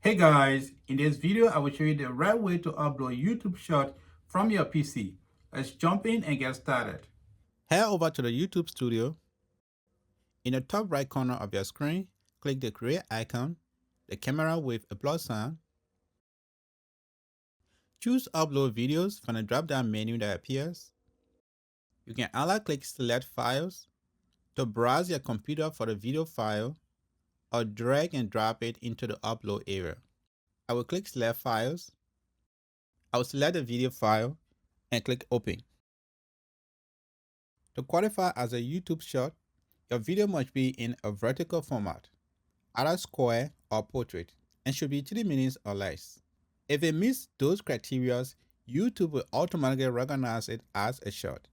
Hey guys, in this video I will show you the right way to upload YouTube short from your PC. Let's jump in and get started. Head over to the YouTube studio. In the top right corner of your screen, click the create icon, the camera with a plus sign. Choose upload videos from the drop down menu that appears. You can either click select files to browse your computer for the video file or drag and drop it into the upload area. I will click select files. I will select the video file and click open. To qualify as a YouTube short, your video must be in a vertical format, either square or portrait, and should be 3 minutes or less. If it meets those criteria, YouTube will automatically recognize it as a short.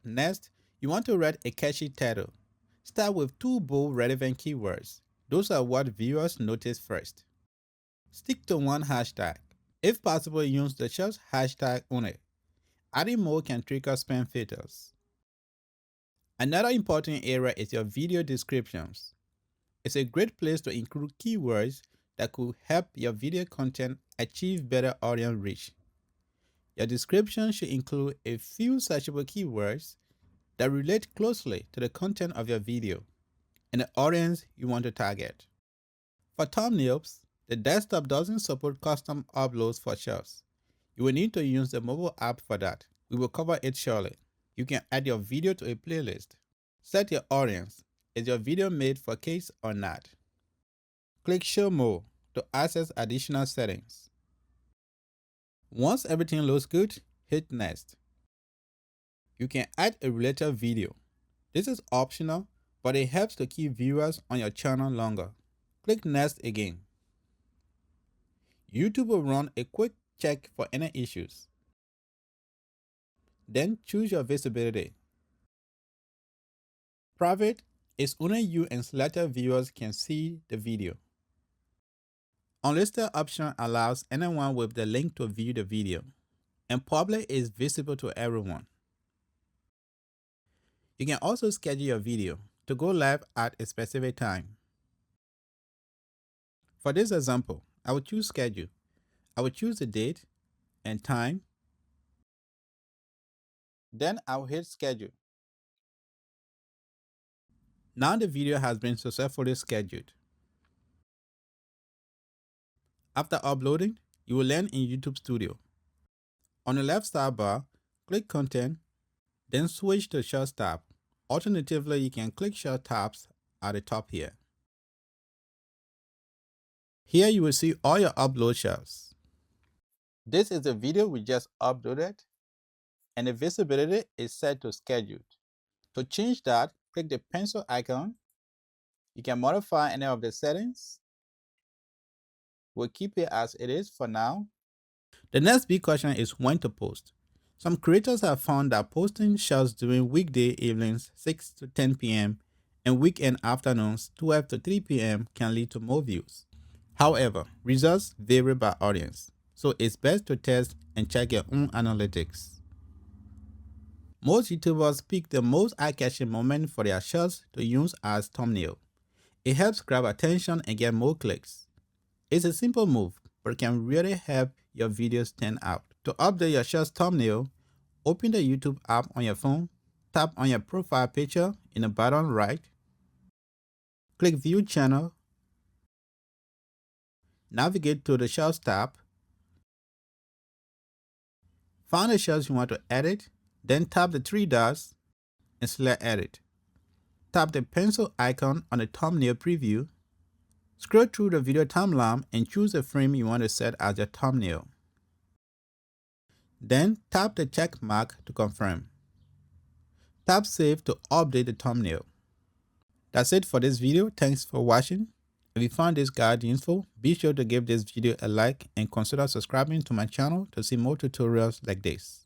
Next, you want to write a catchy title. Start with 2 bold relevant keywords. Those are what viewers notice first. Stick to one hashtag. If possible, use the short hashtag only. Adding more can trigger spam filters. Another important area is your video descriptions. It's a great place to include keywords that could help your video content achieve better audience reach. Your description should include a few searchable keywords that relate closely to the content of your video and the audience you want to target. For thumbnails, the desktop doesn't support custom uploads for shorts. You will need to use the mobile app for that. We will cover it shortly. You can add your video to a playlist. Set your audience. Is your video made for kids or not? Click Show More to access additional settings. Once everything looks good, hit Next. You can add a related video. This is optional, but it helps to keep viewers on your channel longer. Click Next again. YouTube will run a quick check for any issues. Then choose your visibility. Private is only you and selected viewers can see the video. Unlisted option allows anyone with the link to view the video, and public is visible to everyone. You can also schedule your video to go live at a specific time. For this example, I will choose schedule. I will choose the date and time. Then I will hit schedule. Now the video has been successfully scheduled. After uploading, you will land in YouTube Studio. On the left sidebar, click Content, then switch to Shorts tab. Alternatively, you can click Short tabs at the top here. Here you will see all your upload shorts. This is the video we just uploaded, and the visibility is set to scheduled. To change that, click the pencil icon. You can modify any of the settings. We'll keep it as it is for now. The next big question is when to post. Some creators have found that posting shorts during weekday evenings 6 to 10 p.m. and weekend afternoons 12 to 3 p.m. can lead to more views. However, results vary by audience, so it's best to test and check your own analytics. Most YouTubers pick the most eye-catching moment for their shorts to use as thumbnail. It helps grab attention and get more clicks. It's a simple move, but it can really help your videos stand out. To update your shorts thumbnail, open the YouTube app on your phone, tap on your profile picture in the bottom right, click View Channel, navigate to the Shorts tab, find the shorts you want to edit, then tap the 3 dots and select Edit. Tap the pencil icon on the thumbnail preview. Scroll through the video timeline and choose the frame you want to set as your thumbnail. Then tap the check mark to confirm. Tap Save to update the thumbnail. That's it for this video. Thanks for watching. If you found this guide useful, be sure to give this video a like and consider subscribing to my channel to see more tutorials like this.